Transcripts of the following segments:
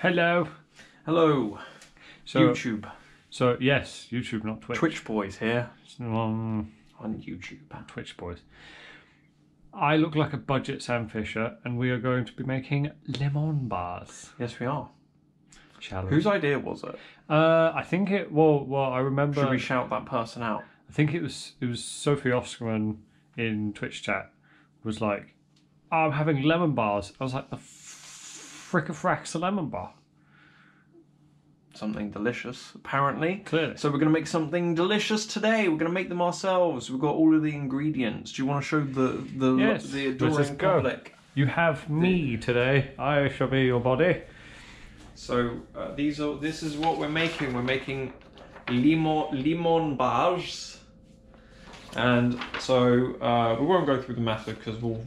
Hello. Hello. YouTube. So yes, YouTube, not Twitch. Twitch boys here. On YouTube. Twitch boys. I look like a budget Sam Fisher, and we are going to be making lemon bars. Yes, we are. Shall we? Whose idea was it? I think it. Well, I remember. Should we shout that person out? I think it was Sophie Oscarman in Twitch chat was like, oh, I'm having lemon bars. I was like, the frick-a-frack's a lemon bar. Something delicious, apparently. Clearly. So we're going to make something delicious today. We're going to make them ourselves. We've got all of the ingredients. Do you want to show the adoring public? You have me today. I shall be your body. So this is what we're making. We're making lemon bars. And so we won't go through the method because we'll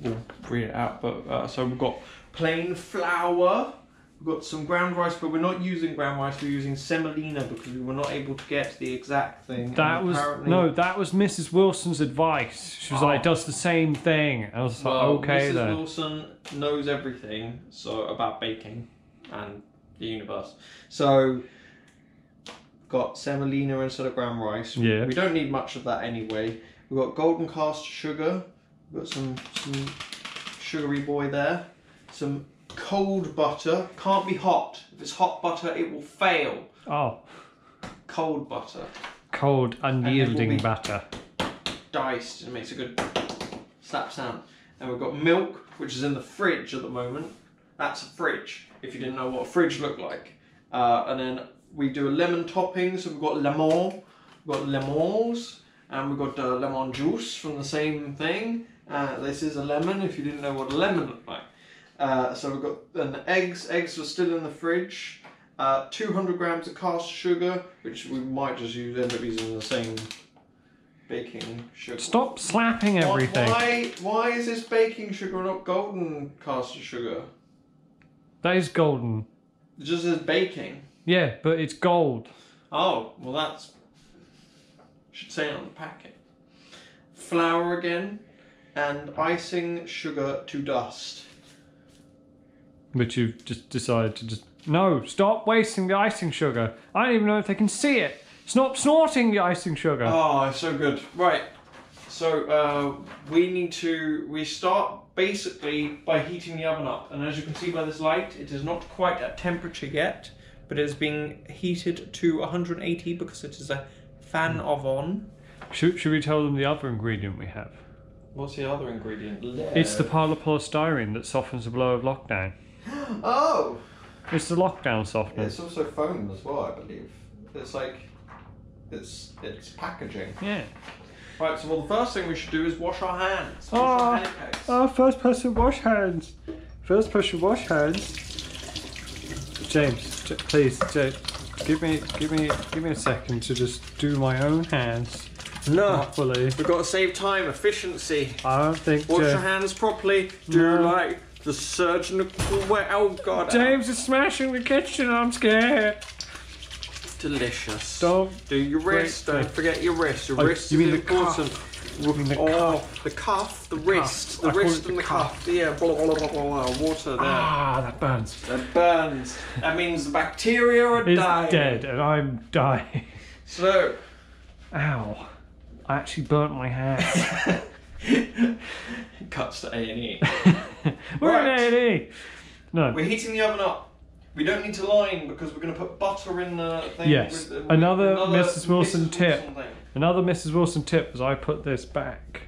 read it out. But so we've got plain flour. We've got some ground rice, but we're not using ground rice. We're using semolina because we were not able to get the exact thing. That was Mrs. Wilson's advice. She was like, it does the same thing. I was like, okay Mrs. then. Mrs. Wilson knows everything about baking and the universe. So got semolina instead of ground rice. Yeah. We don't need much of that anyway. We've got golden cast sugar. We've got some sugary boy there. Some cold butter. Can't be hot. If it's hot butter, it will fail. Oh. Cold butter. Cold, unyielding butter. Diced. It makes a good slap sound. And we've got milk, which is in the fridge at the moment. That's a fridge, if you didn't know what a fridge looked like. And then we do a lemon topping. So we've got lemon. We've got lemons. And we've got lemon juice from the same thing. This is a lemon, if you didn't know what a lemon looked like. So we've got eggs. Eggs are still in the fridge. 200 grams of cast sugar, which we might just end up using the same baking sugar. Stop slapping everything. Why is this baking sugar not golden cast sugar? That is golden. It just says baking. Yeah, but it's gold. Oh, well that's... should say it on the packet. Flour again, and icing sugar to dust. But you've just decided to just... No, stop wasting the icing sugar. I don't even know if they can see it. Stop snorting the icing sugar. Oh, it's so good. Right, so we start basically by heating the oven up. And as you can see by this light, it is not quite at temperature yet, but it is being heated to 180 because it is a fan oven. Should we tell them the other ingredient we have? What's the other ingredient? It's the polystyrene that softens the blow of lockdown. Oh! It's the lockdown softener. It's also foam as well, I believe. It's like... It's packaging. Yeah. Right, so the first thing we should do is wash our hands. Wash our first person wash hands. First person wash hands. James, please, give me a second to just do my own hands. No, properly. We've got to save time, efficiency. I don't think. Wash your hands properly. Do like the surgical way. Oh God! James is smashing the kitchen. I'm scared. Delicious. Don't do your wrist. Don't forget your wrist. Your wrist you is mean important. You mean the cuff? The cuff, the wrist, the wrist and the cuff. Yeah, blah, blah, blah, blah, blah. Water there. Ah, that burns. That burns. That means the bacteria are dying. It's dead, and I'm dying. So, ow! I actually burnt my hand. Cuts to A&E. We're in A&E. No. We're heating the oven up. We don't need to line because we're going to put butter in the thing. Yes. Another Mrs. Wilson tip. Another Mrs. Wilson tip as I put this back.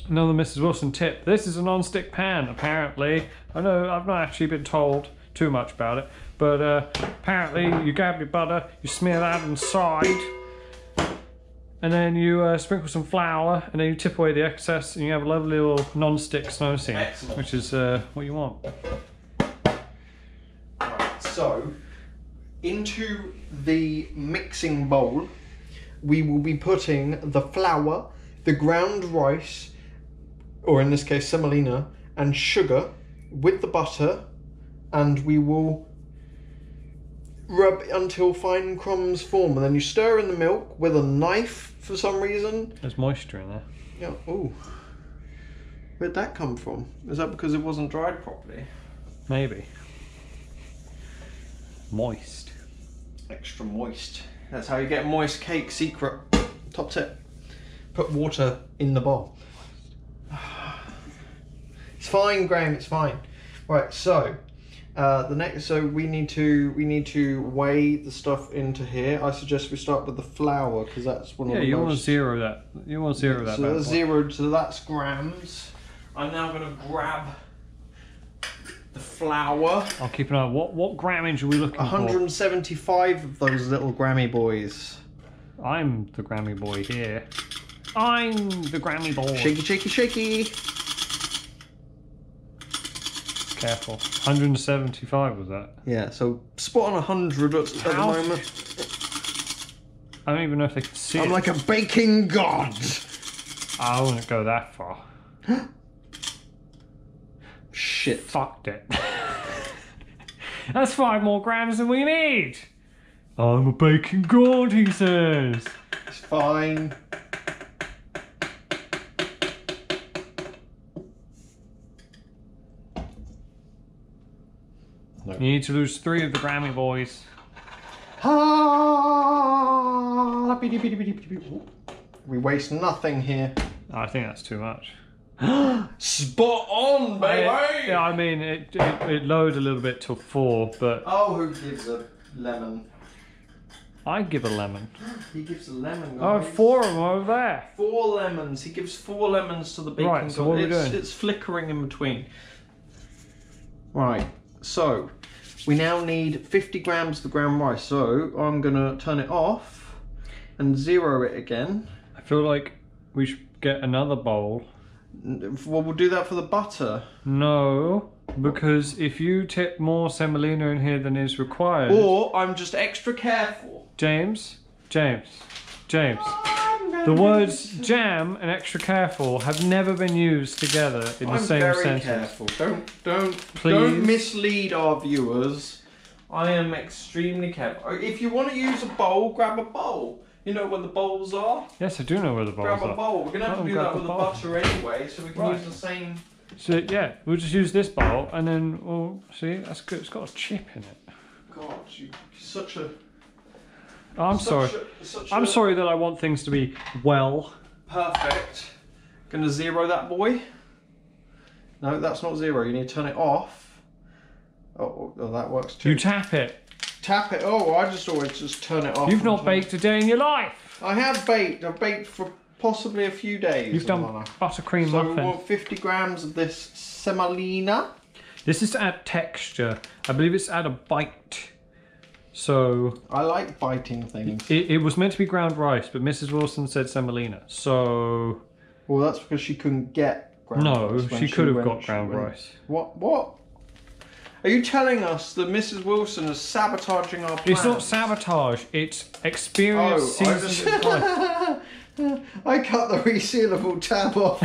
Another Mrs. Wilson tip. This is a non-stick pan, apparently. I know I've not actually been told too much about it, but apparently you grab your butter, you smear that inside, and then you sprinkle some flour, and then you tip away the excess, and you have a lovely little non-stick snow scene, which is what you want. So, into the mixing bowl, we will be putting the flour, the ground rice, or in this case semolina, and sugar with the butter, and we will rub until fine crumbs form, and then you stir in the milk with a knife for some reason. There's moisture in there. Yeah, ooh. Where'd that come from? Is that because it wasn't dried properly? Maybe. Moist. Extra moist. That's how you get moist cake. Secret. Top tip. Put water in the bowl. It's fine, Graham. It's fine. Right. So we need to weigh the stuff into here. I suggest we start with the flour because that's one of the most. Yeah, you want to zero that. You want to zero that. So that's zero. So that's grams. I'm now going to grab the flour. I'll keep an eye. What grammage are we looking 175 of those little Grammy boys. for? I'm the Grammy boy here. I'm the Grammy boy. Shaky, shaky, shaky. Careful. 175 was that? Yeah, so spot on 100 at the moment. I don't even know if they can see it. I'm like a baking god. I wouldn't go that far. Shit. Fucked it. That's 5 more grams than we need. I'm a baking god, he says. It's fine. No. You need to lose 3 of the Grammy boys. We waste nothing here. I think that's too much. Spot on, baby! Yeah, I mean, it lowered a little bit to 4, but... Oh, who gives a lemon? I give a lemon. He gives a lemon, Oh, guys. 4 of them over there. 4 lemons. He gives 4 lemons to the baking Right, so god. what are we doing? It's flickering in between. Right, so we now need 50 grams of the ground rice. So I'm going to turn it off and zero it again. I feel like we should get another bowl. Well, we'll do that for the butter. No, because if you tip more semolina in here than is required... Or I'm just extra careful. James. The words jam and extra careful have never been used together in the same sentence. Careful. Don't mislead our viewers. I am extremely careful. If you want to use a bowl, grab a bowl. You know where the bowls are? Yes, I do know where the bowls are. Grab a bowl. We're going to have to do that with the butter anyway, so we can use the same... So, yeah, we'll just use this bowl, and then we'll... See, that's good. It's got a chip in it. God, you're such a... Oh, I'm sorry. I'm sorry that I want things to be well. Perfect. Gonna zero that boy. No, that's not zero. You need to turn it off. Oh, that works too. You tap it. Tap it. Oh, I just always just turn it off. You've not baked a day in your life. I have baked. I've baked for possibly a few days. You've done buttercream so muffin. we want 50 grams of this semolina. This is to add texture. I believe it's to add a bite. So... I like biting things. It was meant to be ground rice, but Mrs. Wilson said semolina. So... Well, that's because she couldn't get ground rice. No, she could have got ground rice. What? Are you telling us that Mrs. Wilson is sabotaging our plans? It's not sabotage, it's experience seasoned life. I cut the resealable tab off.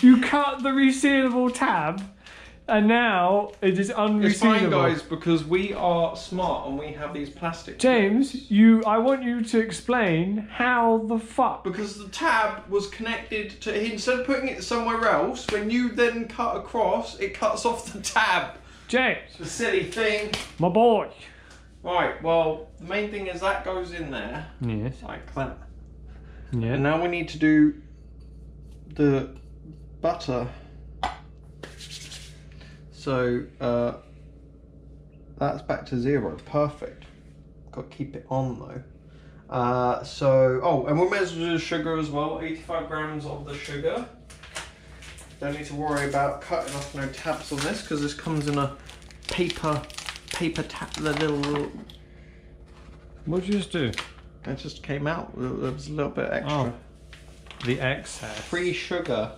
You cut the resealable tab, and now it is unresealable. It's fine, guys, because we are smart and we have these plastic James, things. I want you to explain how the fuck. Because the tab was connected to... Instead of putting it somewhere else, when you then cut across, it cuts off the tab. James. The silly thing. My boy. Right, well, the main thing is that goes in there. Yes. Like that. Yeah. And now we need to do the butter. So that's back to zero. Perfect. Got to keep it on though. And we'll measure the sugar as well. 85 grams of the sugar. Don't need to worry about cutting off no tabs on this because this comes in a paper tab. The little. What did you just do? It just came out. There was a little bit extra. Oh, the excess. Free sugar.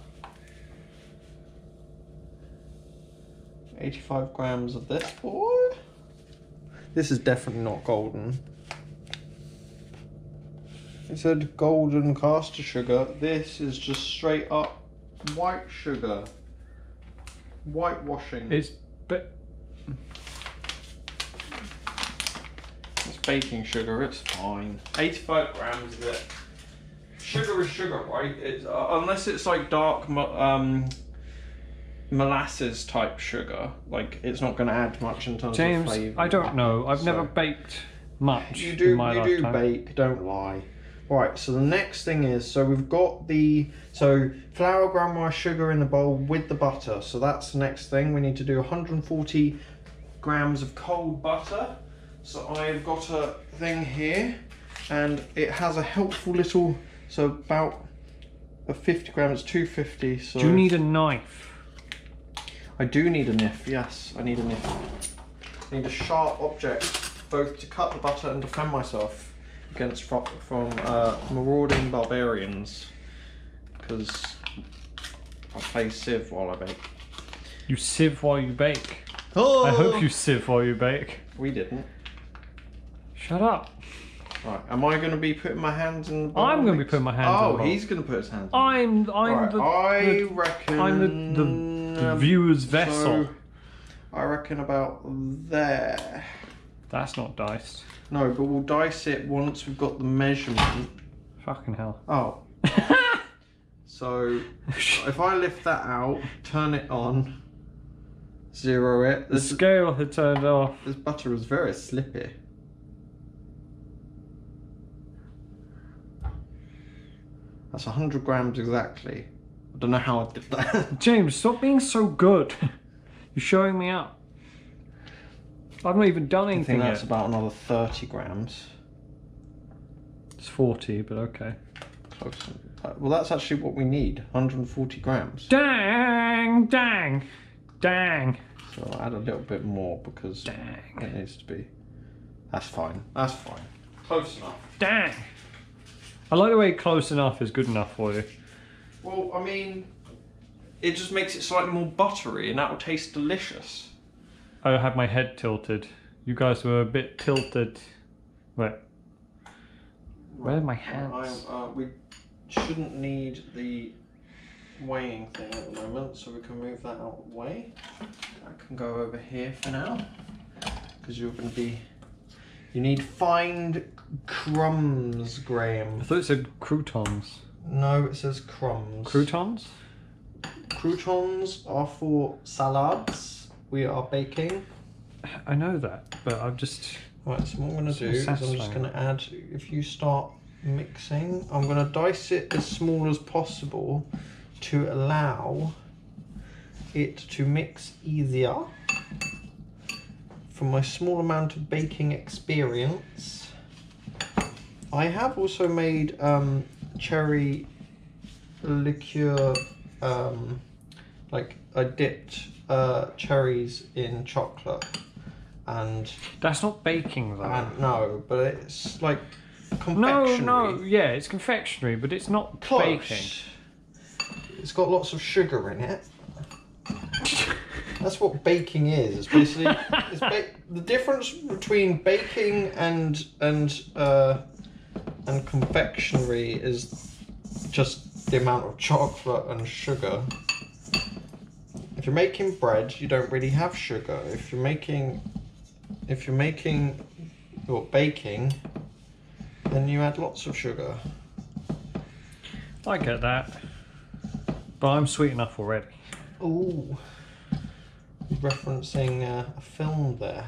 85 grams of this boy. This is definitely not golden. It said golden caster sugar. This is just straight up white sugar. Whitewashing. It's baking sugar. It's fine. 85 grams of it. Sugar is sugar, right? It's unless it's like dark molasses type sugar. Like, it's not going to add much in terms of flavour. James, I don't know. I've never baked much in my lifetime. You do bake, don't lie. Right, so the next thing is, so we've got flour, ground rice, sugar in the bowl with the butter. So that's the next thing. We need to do 140 grams of cold butter. So I've got a thing here, and it has a helpful little, so about 50 grams, 250. So do you need a knife? I do need a knife, yes, I need a knife. I need a sharp object, both to cut the butter and defend myself against from marauding barbarians, because I play Civ while I bake. You sieve while you bake? Oh! I hope you sieve while you bake. We didn't. Shut up. Right, am I going to be putting my hands in the bowl? I'm going to be putting my hands in the bowl. Oh, he's going to put his hands in I'm the viewer's vessel. So, I reckon about there. That's not diced. No, but we'll dice it once we've got the measurement. Fucking hell. Oh. So, if I lift that out, turn it on, zero it. The scale had turned off. This butter is very slippy. That's 100 grams exactly. I don't know how I did that. James, stop being so good. You're showing me up. I've not even done anything I think that's yet. about another 30 grams. It's 40, but okay. Close. Well, that's actually what we need, 140 grams. Dang! Dang! Dang! So I'll add a little bit more because it needs to be... That's fine. That's fine. Close enough. Dang! I like the way close enough is good enough for you. Well, I mean, it just makes it slightly more buttery and that will taste delicious. I had my head tilted. You guys were a bit tilted. Wait. Where are my hands? We shouldn't need the weighing thing at the moment, so we can move that out of the way. That can go over here for now, because you're going to be... You need fine crumbs, Graham. I thought it said croutons. No, it says crumbs. Croutons? Croutons are for salads. We are baking. I know that, but I'm just... Right, so what I'm going to do is I'm just going to add, if you start mixing, I'm going to dice it as small as possible to allow it to mix easier. From my small amount of baking experience, I have also made cherry liqueur, like I dipped cherries in chocolate. And that's not baking though. No, but it's like confectionery. No, yeah, it's confectionery, but it's not baking. It's got lots of sugar in it. That's what baking is. It's basically the difference between baking and confectionery is just the amount of chocolate and sugar. If you're making bread, you don't really have sugar. If you're making or baking, then you add lots of sugar. I get that, but I'm sweet enough already. Ooh, referencing a film there.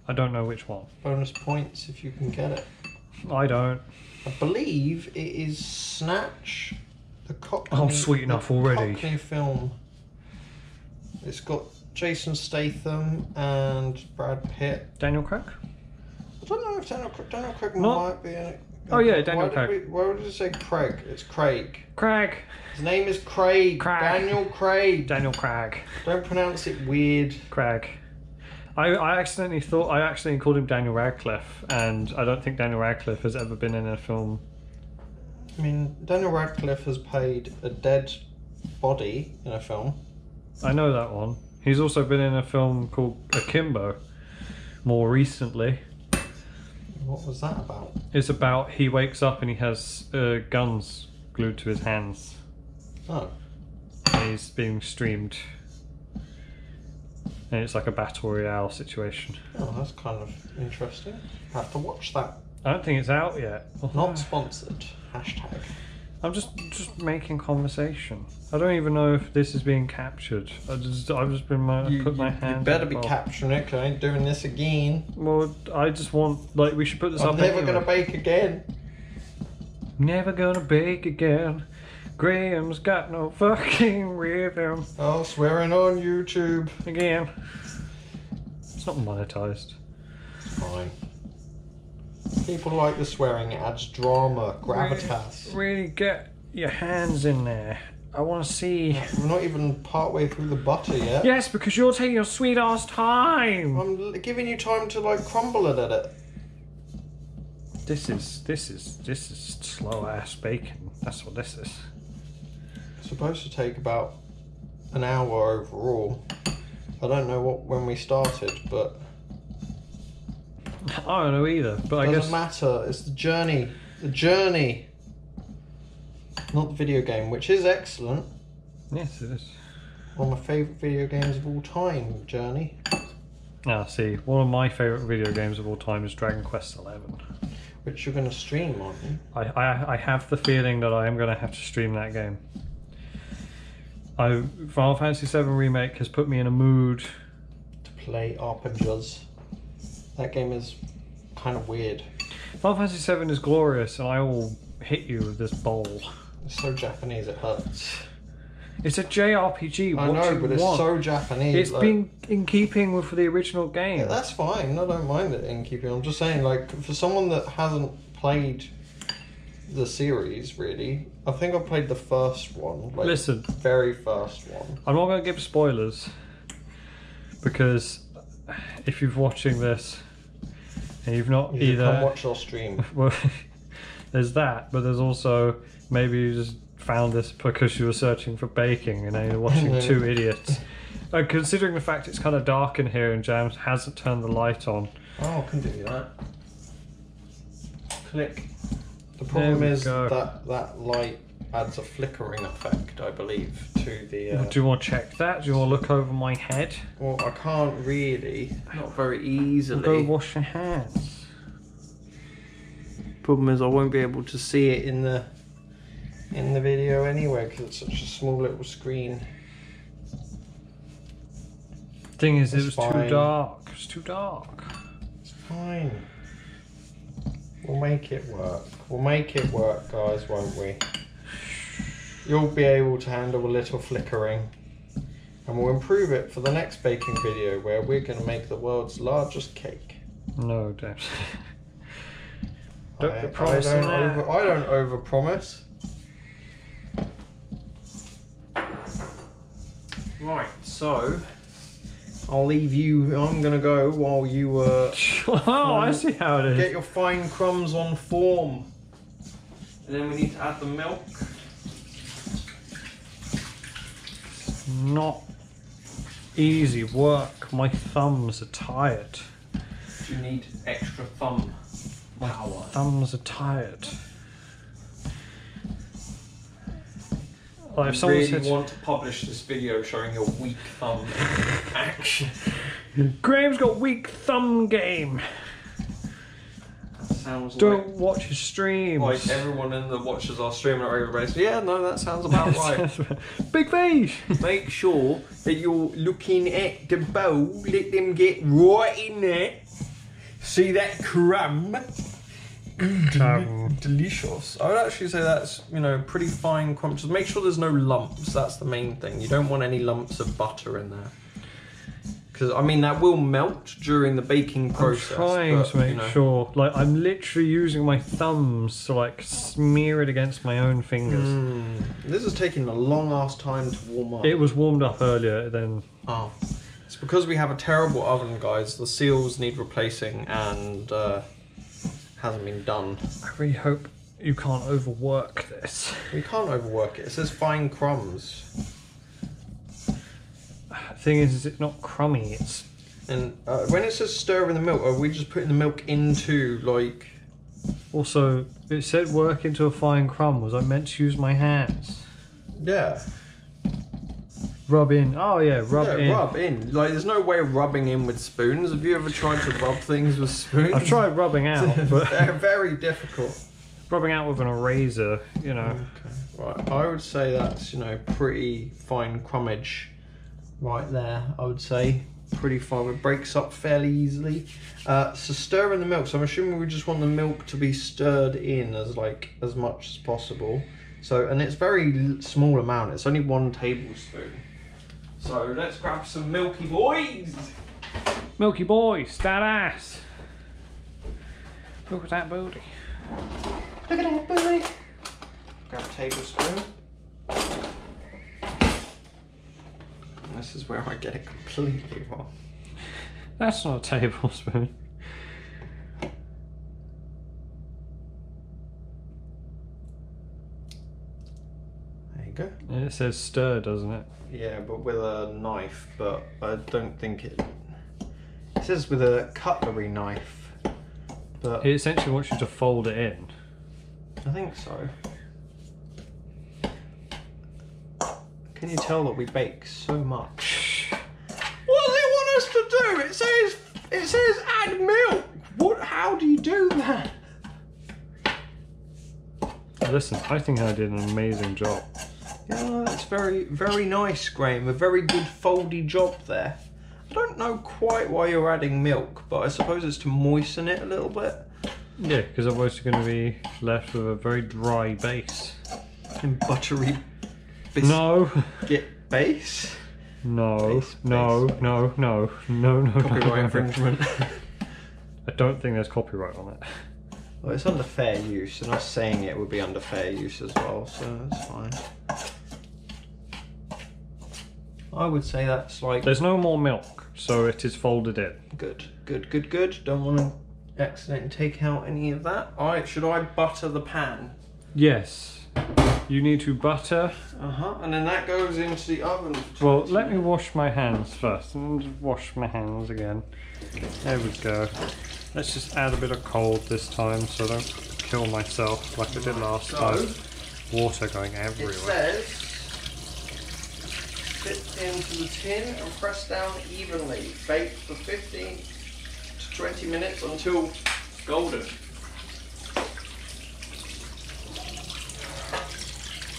I don't know which one. Bonus points if you can get it. I don't. I believe it is Snatch, the Cockney. I'm sweet enough already. Cockney film. It's got Jason Statham and Brad Pitt. Daniel Craig? I don't know if Daniel Craig might be in it. Oh yeah, Daniel Craig. Why did it say Craig? It's Craig. Craig. His name is Craig. Daniel Craig. Daniel Craig. Don't pronounce it weird. Craig. I accidentally called him Daniel Radcliffe, and I don't think Daniel Radcliffe has ever been in a film. I mean, Daniel Radcliffe has played a dead body in a film. I know that one. He's also been in a film called Akimbo more recently. What was that about? It's about he wakes up and he has guns glued to his hands. Oh. And he's being streamed. And it's like a battle royale situation. Oh, that's kind of interesting. Have to watch that. I don't think it's out yet. Not sponsored. Hashtag. I'm just making conversation. I don't even know if this is being captured. I've just been put my hand. You better be capturing it, 'cause I ain't doing this again. Well, I just want, like, we should put this up. I'm never gonna bake again. Never gonna bake again. Graham's got no fucking rhythm. Oh, swearing on YouTube again. It's not monetized. It's fine. People like the swearing, it adds drama, gravitas. Really get your hands in there. I want to see. We're not even part way through the butter yet. Yes, because you're taking your sweet ass time. I'm giving you time to like crumble it at it. This is slow ass bacon. That's what this is. It's supposed to take about an hour overall. I don't know when we started, but I don't know either. But I guess doesn't matter. It's the journey. The journey. Not the video game, which is excellent. Yes, it is. One of my favourite video games of all time, Journey. Ah, see, one of my favourite video games of all time is Dragon Quest XI. Which you're going to stream, aren't you? I have the feeling that I am going to have to stream that game. Final Fantasy VII Remake has put me in a mood to play RPGs. That game is kind of weird. Final Fantasy VII is glorious, and I will hit you with this bowl. It's so Japanese it hurts. It's a JRPG. I know, but it's so Japanese. It's been in keeping with the original game. Yeah, that's fine. I don't mind it in keeping. I'm just saying, like, for someone that hasn't played the series, really, I think I played the first one. Like, listen, very first one. I'm not going to give spoilers because if you're watching this and you've not you either come watch our stream. Well, there's that, but there's also maybe you just found this because you were searching for baking and now you're watching two idiots. Considering the fact it's kind of dark in here and James hasn't turned the light on. Oh, I can do that. Click. The problem is that light adds a flickering effect, I believe, to the... Do you want to check that? Do you want to look over my head? Well, I can't really. Not very easily. Go wash your hands. Problem is I won't be able to see it in the video anyway because it's such a small little screen. Thing is, it was too dark. It's too dark. It's fine. We'll make it work. We'll make it work, guys, won't we? You'll be able to handle a little flickering. And we'll improve it for the next baking video where we're going to make the world's largest cake. No, don't. I don't overpromise. Right, so I'll leave you. I'm gonna go while you. Oh, I see how it is. Get your fine crumbs on form, and then we need to add the milk. Not easy work. My thumbs are tired. You need extra thumb power. Thumbs are tired. I really want to publish this video showing your weak thumb action. Graham's got weak thumb game. That sounds Don't watch his streams. Like everyone in the watches our stream on a regular basis. Yeah, no, that sounds about right. Big face. Make sure that you're looking at the bowl. Let them get right in there. See that crumb? Delicious. I would actually say that's, pretty fine crumbs. Just make sure there's no lumps. That's the main thing. You don't want any lumps of butter in there. Because, that will melt during the baking process. I'm trying to make sure. Like, I'm literally using my thumbs to, like, smear it against my own fingers. This is taking a long-ass time to warm up. It was warmed up earlier, then... Oh. It's because we have a terrible oven, guys. The seals need replacing, and... hasn't been done. I really hope you can't overwork this. We can't overwork it. It says fine crumbs. The thing is it's not crummy. It's and when it says stir in the milk, are we just putting the milk into like? Also, it said work into a fine crumb. Was I meant to use my hands? Yeah. Rub in. Oh yeah, rub in. Rub in. Like, there's no way of rubbing in with spoons. Have you ever tried to rub things with spoons? I've tried rubbing out, but they're very difficult. rubbing out with an eraser, you know. Okay. Right, I would say that's, you know, pretty fine crumbage right there, I would say. Pretty fine, it breaks up fairly easily. So stir in the milk, so I'm assuming we just want the milk to be stirred in as much as possible. So, and it's very small amount, it's only 1 tablespoon. So let's grab some Milky Boys. Milky Boys, that ass. Look at that booty. Look at that booty. Grab a tablespoon. This is where I get it completely wrong. That's not a tablespoon. There you go. And it says stir, doesn't it? Yeah, but with a knife, but I don't think it... It says with a cutlery knife, but... It essentially wants you to fold it in. I think so. Can you tell that we bake so much? What do they want us to do? It says add milk. What? How do you do that? Listen, I think I did an amazing job. Yeah, that's very, very nice, Graham. A very good foldy job there. I don't know quite why you're adding milk, but I suppose it's to moisten it a little bit. Yeah, because otherwise you're going to be left with a very dry base. And buttery No. Get base? No. Base. No. Copyright infringement. I don't think there's copyright on it. Well, it's under fair use, and us saying it would be under fair use as well, so that's fine. I would say that's like... There's no more milk, so it is folded in. Good, good, good, good. Don't want to accidentally take out any of that. Alright, should I butter the pan? Yes. You need to butter. And then that goes into the oven. Well, let me wash my hands first. And wash my hands again. There we go. Let's just add a bit of cold this time so I don't kill myself like I did last time. Water going everywhere. It says, fit into the tin and press down evenly. Bake for 15 to 20 minutes until golden.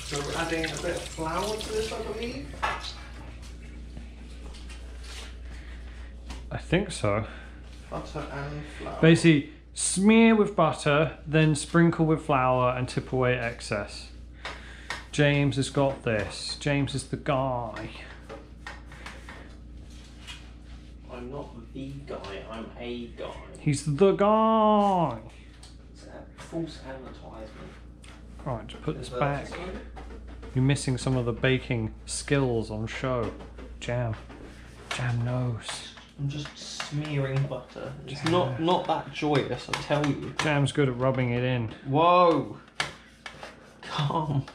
So we're adding a bit of flour to this, I believe. I think so. Butter and flour. Basically, smear with butter, then sprinkle with flour and tip away excess. James has got this. James is the guy. I'm not the guy, I'm a guy. He's the guy. It's a false advertisement. Right, just put this back. You're missing some of the baking skills on show. Jam. Jam knows. I'm just smearing butter. It's not that joyous, I tell you. Jam's good at rubbing it in. Whoa! Calm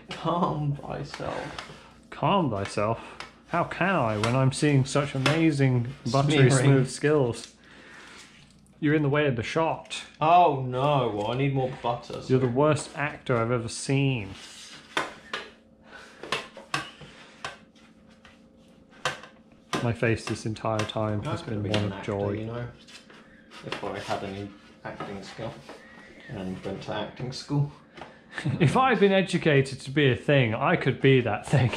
thyself. Calm thyself? How can I when I'm seeing such amazing buttery smooth skills? You're in the way of the shot. Oh no, well, I need more butter. You're the worst actor I've ever seen. My face this entire time has been one of joy. You know, if I had any acting skill and went to acting school. If I'd been educated to be a thing, I could be that thing.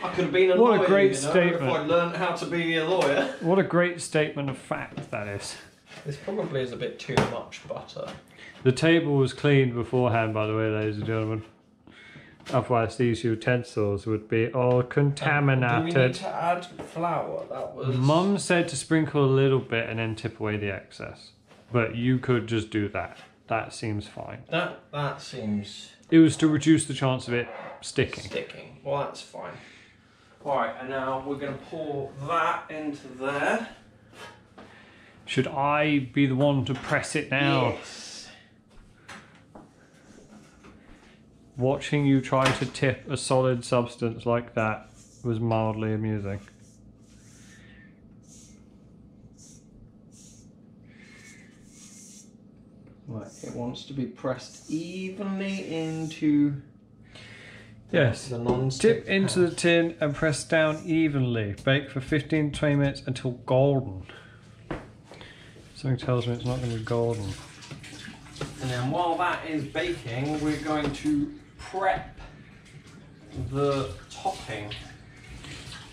I could have been a lawyer. What a great you know, statement. If I'd learned how to be a lawyer. What a great statement of fact that is. This probably is a bit too much butter. The table was cleaned beforehand, by the way, ladies and gentlemen. Otherwise, these utensils would be all contaminated. Do we need to add flour? That was... Mum said to sprinkle a little bit and then tip away the excess. But you could just do that. That seems fine. That seems... It was to reduce the chance of it sticking. Well, that's fine. Alright, and now we're going to pour that into there. Should I be the one to press it now? Yes. Watching you try to tip a solid substance like that was mildly amusing. Right, it wants to be pressed evenly into... Yes, the non-stick tip into the tin and press down evenly. Bake for 15 to 20 minutes until golden. Something tells me it's not going to be golden. And then while that is baking, we're going to prep the topping.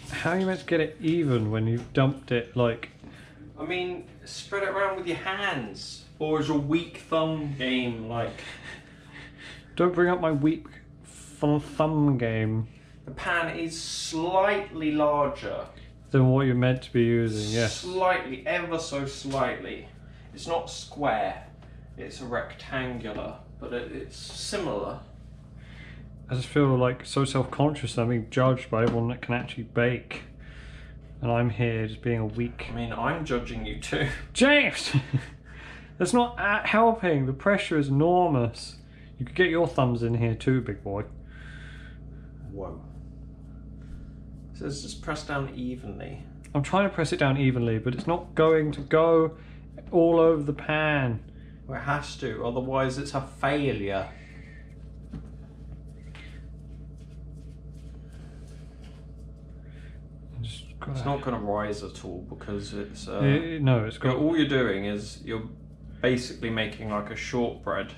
How are you meant to get it even when you've dumped it like... I mean, spread it around with your hands. Or is a weak thumb game like... Don't bring up my weak thumb game. The pan is slightly larger than what you're meant to be using, yes. Slightly, ever so slightly. It's not square, it's a rectangular, but it's similar. I just feel like so self-conscious I'm being judged by everyone that can actually bake. And I'm here just being a weak... I mean, I'm judging you too. James! That's not helping, the pressure is enormous. You could get your thumbs in here too, big boy. Whoa. So let's just press down evenly. I'm trying to press it down evenly, but it's not going to go all over the pan. Well, it has to, otherwise it's a failure. It's not going to rise at all because it's... no, it's got... All you're doing is you're basically making like a shortbread.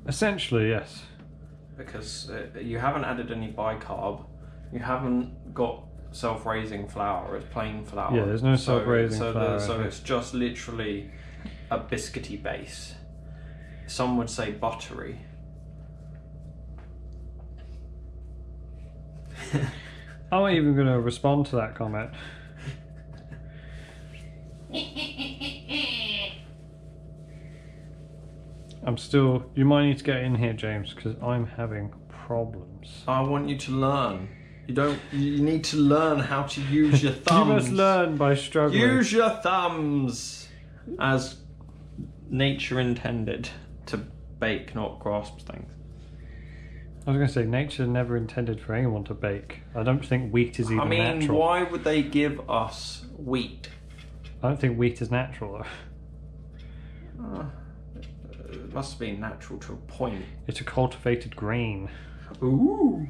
Essentially, yes. Because you haven't added any bicarb. You haven't got self-raising flour, it's plain flour. Yeah, there's no self-raising flour. So it's just literally a biscuity base. Some would say buttery. I'm not even going to respond to that comment. I'm still... You might need to get in here, James, because I'm having problems. I want you to learn. You need to learn how to use your thumbs. You must learn by struggling. Use your thumbs as nature intended to bake, not grasp things. I was going to say, nature never intended for anyone to bake. I don't think wheat is even natural. Why would they give us wheat? I don't think wheat is natural, though. It must have been natural to a point. It's a cultivated grain. Ooh.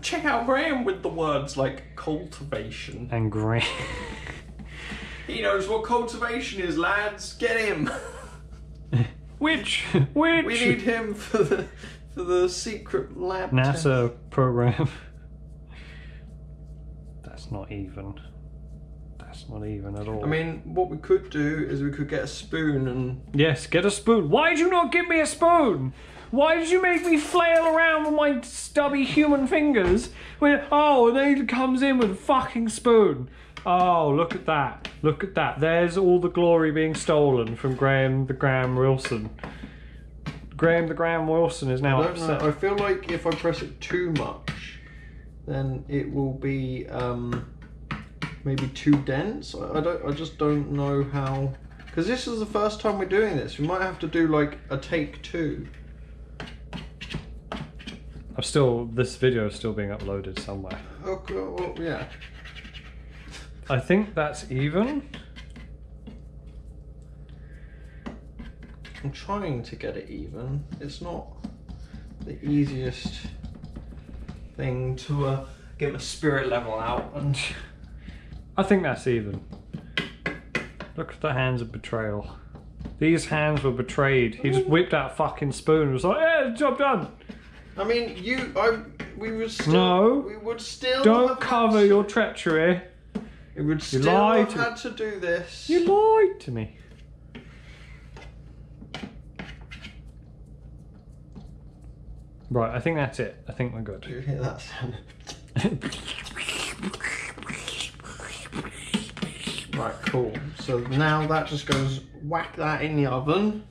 Check out Graham with the words like cultivation. And grain. He knows what cultivation is, lads. Get him. Which? We need him for the secret lab NASA test. program. That's not even. That's not even at all. I mean, what we could do is we could get a spoon and... Yes, get a spoon. Why did you not give me a spoon? Why did you make me flail around with my stubby human fingers? And then he comes in with a fucking spoon. Oh, look at that. Look at that. There's all the glory being stolen from Graham the Graham Wilson. Graham the Graham Wilson is now upset. I feel like if I press it too much, then it will be maybe too dense. I just don't know how... Because this is the first time we're doing this. We might have to do like a take 2. This video is still being uploaded somewhere. Okay, well, yeah. I think that's even. I'm trying to get it even. It's not the easiest thing to get my spirit level out. And I think that's even. Look at the hands of betrayal. These hands were betrayed. He just whipped out a fucking spoon and was like, "Yeah, job done." I mean, we would still... No. We would still... Don't cover your treachery. We would still have had to do this. You lied to me. Right, I think that's it. I think we're good. Do you hear that sound? Right, cool. So now that just goes, whack that in the oven.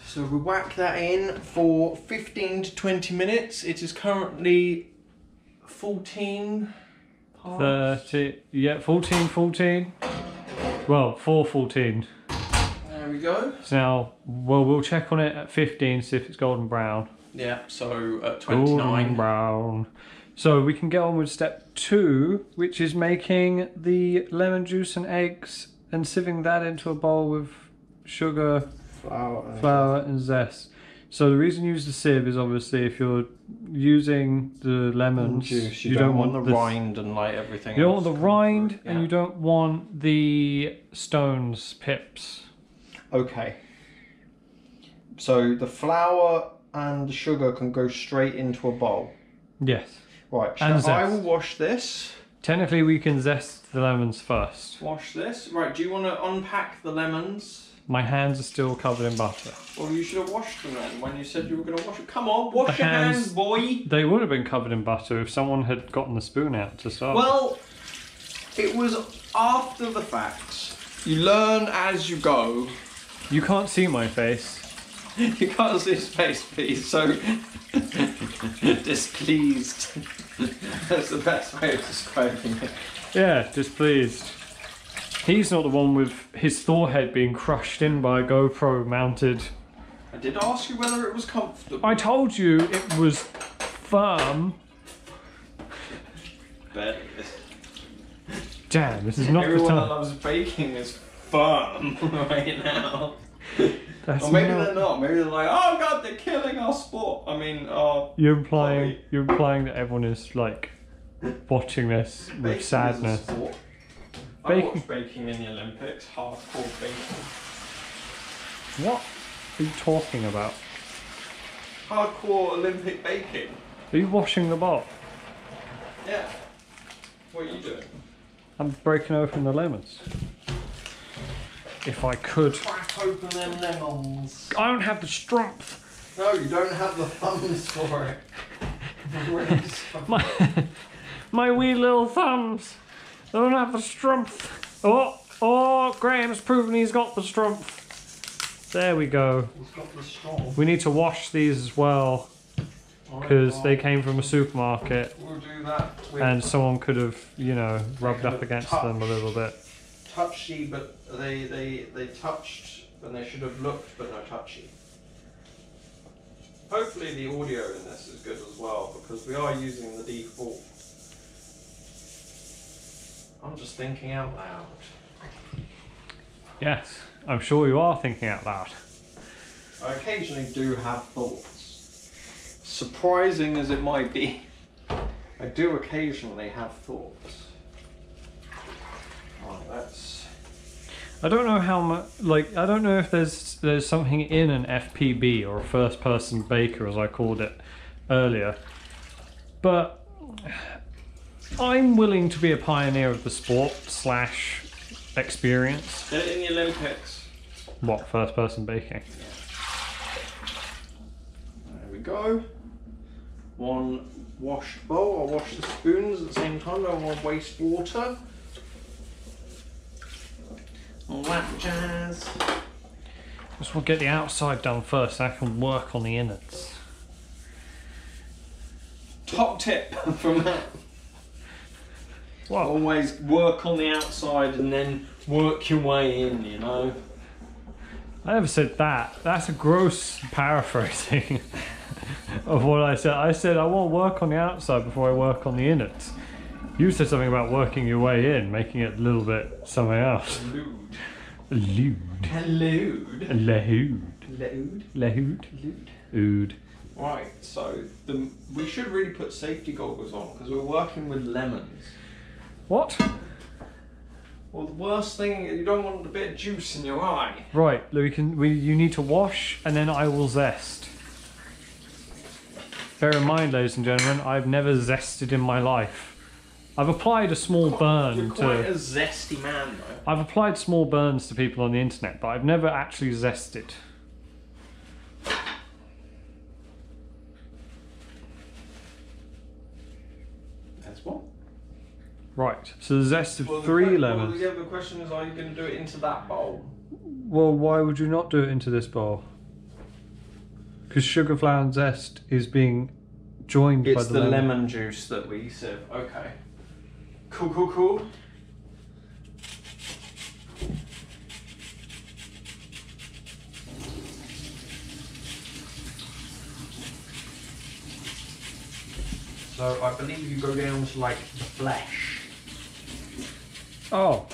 So we whack that in for 15 to 20 minutes. It is currently 14 past. 30, yeah, 14. Well, 4:14. There we go. So now, well, we'll check on it at 15, see if it's golden brown. Yeah, so at 29. Golden brown. So we can get on with step 2, which is making the lemon juice and eggs and sieving that into a bowl with sugar, flour and zest. So the reason you use the sieve is obviously if you're using the lemon juice, you don't want the rind and like everything. You don't want the rind, yeah. And you don't want the stones, pips. Okay. So the flour and the sugar can go straight into a bowl. Yes. Right, And so I zest. will wash this. Technically, we can zest the lemons first. Wash this. Right, do you want to unpack the lemons? My hands are still covered in butter. Well, you should have washed them then when you said you were going to wash it. Come on, wash your hands, boy. They would have been covered in butter if someone had gotten the spoon out to start. Well, it was after the fact. You learn as you go. You can't see my face. You can't see his face, please. So displeased. That's the best way of describing it. Yeah, displeased. He's not the one with his Thor head being crushed in by a GoPro mounted. I did ask you whether it was comfortable. I told you it was firm. Bet. Damn, this is not Everyone the that time. loves baking is firm right now. That's Or maybe not- they're not. Maybe they're like, oh god, they're killing our sport. I mean, You're implying that everyone is like watching this with baking sadness. is a sport. I Baking- watched baking in the Olympics, hardcore baking. What are you talking about? Hardcore Olympic baking. Are you washing the bowl? Yeah. What are you doing? I'm breaking open the lemons. If I could. Crack open them lemons. I don't have the strength. No, you don't have the thumbs for it. My wee little thumbs. I don't have the strength. Oh, Graham's proven he's got the strength. There we go. He's got the strong. We need to wash these as well because they came from a supermarket We'll do that. and someone could have, you know, rubbed up against them a little bit. Touchy, but they touched and they should have looked, but no touchy. Hopefully the audio in this is good as well because we are using the default. I'm just thinking out loud. Yes, I'm sure you are thinking out loud. I occasionally do have thoughts. Surprising as it might be, I do occasionally have thoughts. Right, that's... I don't know how much, like, I don't know if there's something in an FPB or a first person baker as I called it earlier, but I'm willing to be a pioneer of the sport / experience. Get it in the Olympics. What, first person baking? There we go. One washed bowl. I'll wash the spoons at the same time. Don't want to waste water. All that jazz. Just want to get the outside done first so I can work on the innards. Top tip from that. What? Always work on the outside and then work your way in, you know. I never said that. That's a gross paraphrasing of what I said. I said I want to work on the outside before I work on the innards. You said something about working your way in, making it a little bit something else. Lewd. Lewd. Lewd. Lewd. Lewd. Lewd. Lewd. Ood. Right, so we should really put safety goggles on because we're working with lemons. What? Well, the worst thing, you don't want a bit of juice in your eye. Right, you need to wash and then I will zest. Bear in mind, ladies and gentlemen, I've never zested in my life. I've applied a small burn You're quite to... a zesty man, though. I've applied small burns to people on the internet, but I've never actually zested. That's what? Right, so the zest of Well, 3 lemons. Well, the question is, are you going to do it into that bowl? Well, why would you not do it into this bowl? Because sugar, flour and zest is being joined by It's the the lemon. lemon juice that we sieve. Okay. Cool, cool, cool. So I believe you go down to like the flesh. Oh,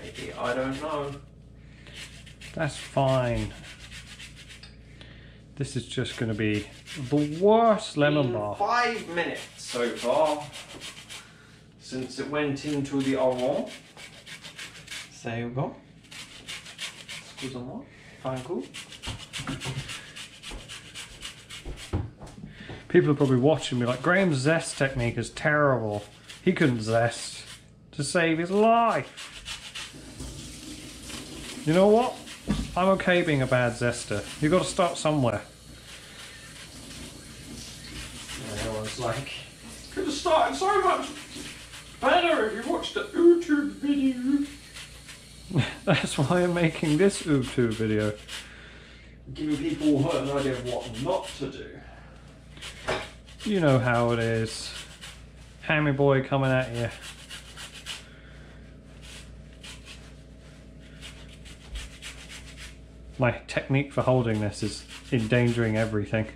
Maybe, I don't know. that's fine. This is just going to be the worst lemon Been bar. 5 minutes so far since it went into the oven. So you go. Excuse-moi. Fine, cool. People are probably watching me like, Graham's zest technique is terrible. He couldn't zest to save his life. You know what? I'm okay being a bad zester. You've got to start somewhere. And everyone's like, could have started so much better if you watched the YouTube video. That's why I'm making this YouTube video. Giving people an idea of what not to do. You know how it is. Hammy boy coming at you. My technique for holding this is endangering everything.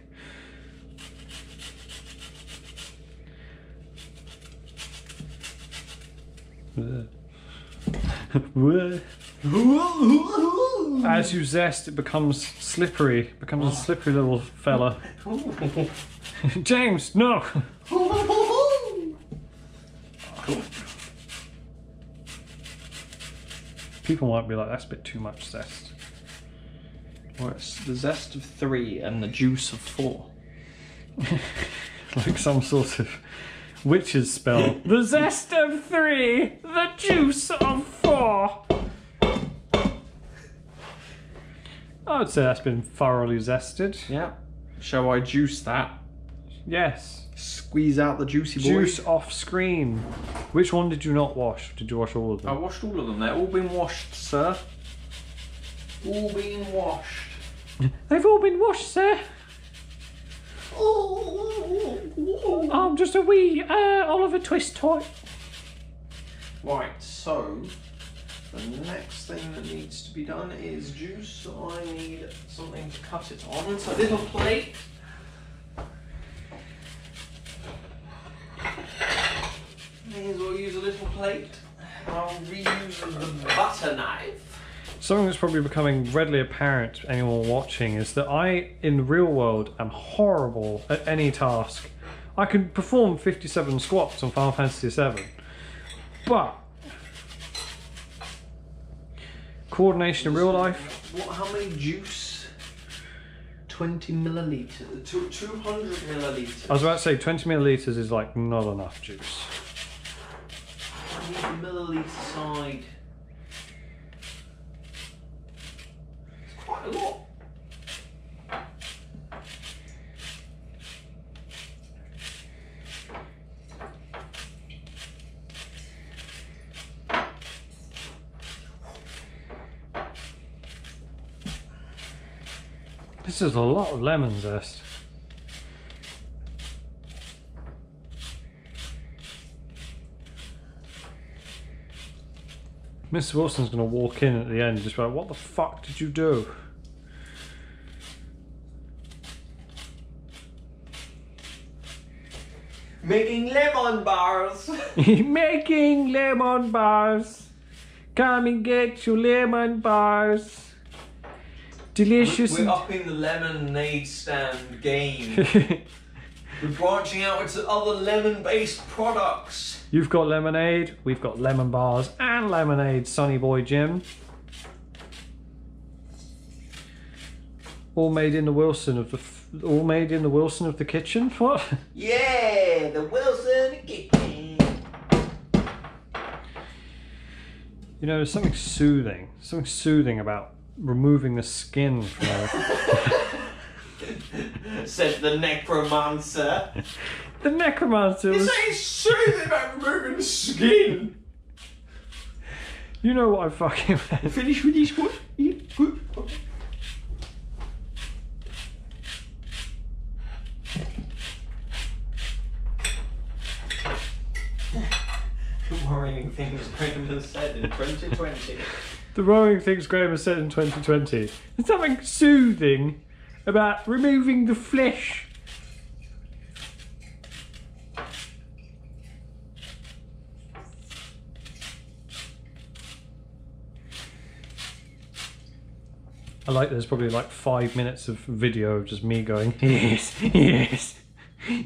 As you zest, it becomes slippery. Becomes a slippery little fella. James, no! People might be like, that's a bit too much zest. Well, it's the zest of 3 and the juice of 4. Like some sort of witch's spell. The zest of 3, the juice of 4. I would say that's been thoroughly zested. Yeah. Shall I juice that? Yes. Squeeze out the juicy boy. Juice off screen. Which one did you not wash? Did you wash all of them? I washed all of them. They've all been washed, sir. All been washed. They've all been washed, sir. I'm just a wee Oliver Twist toy. Right, so the next thing that needs to be done is juice. So I need something to cut it on. So a little plate. May as well use a little plate. I'll reuse the butter knife. Something that's probably becoming readily apparent to anyone watching is that I, in the real world, am horrible at any task. I can perform 57 squats on Final Fantasy VII, but coordination in real life. What? How many juice? 20 milliliters. 200 milliliters. I was about to say 20 milliliters is like not enough juice. I need the milliliter side. It's quite a lot. This is a lot of lemon zest. Mr. Wilson's going to walk in at the end and just be like, what the fuck did you do? Making lemon bars. Making lemon bars. Come and get your lemon bars. Delicious. We're upping the lemonade stand game. We're branching out into other lemon-based products. You've got lemonade, we've got lemon bars and lemonade, Sonny Boy Jim. All made in the Wilson of the kitchen. What? Yeah, the Wilson kitchen. You know, there's something soothing about removing the skin from Said the necromancer. The necromancer was... This ain't soothing about removing the skin. You know what I fucking meant. Finish with this one. Worrying things Graham has said in 2020. The worrying things Graham has said in 2020. There's something soothing about removing the flesh. I like there's probably like 5 minutes of video of just me going, yes, yes,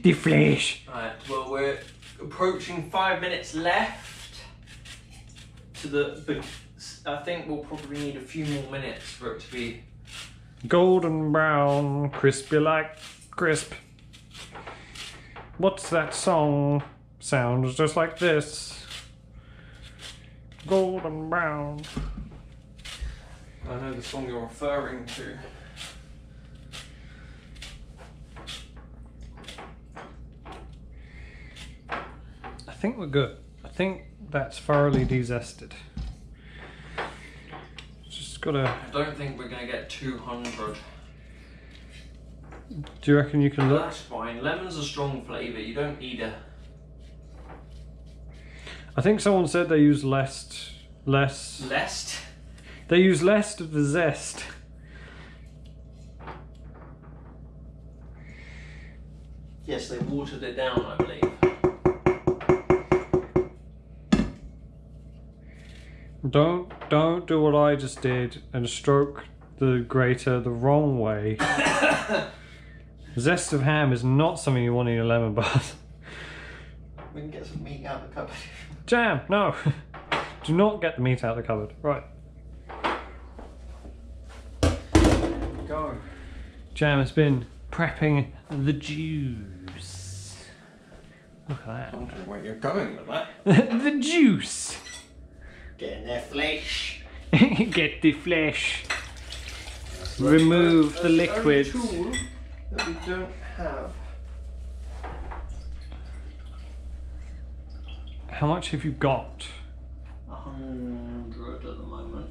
the flesh. Right, well we're approaching 5 minutes left to the... I think we'll probably need a few more minutes for it to be Golden brown, crispy like crisp. What's that song? Sounds just like this. Golden brown. I know the song you're referring to. I think we're good. I think that's thoroughly de-zested. Just gotta... I don't think we're gonna get 200. Do you reckon you can look? That's fine. Lemon's a strong flavour. You don't need a... I think someone said they use less. Lest? They use less of the zest. Yes, they watered it down, I believe. Don't do what I just did and stroke the grater the wrong way. Zest of ham is not something you want in your lemon bath. We can get some meat out of the cupboard. Jam, no. Do not get the meat out of the cupboard. Right. Go. Jam has been prepping the juice. Look at that. I don't know where you're going with that. The juice. Getting their flesh. Get the flesh. Remove the liquid. Tool that we don't have. How much have you got? 100 at the moment.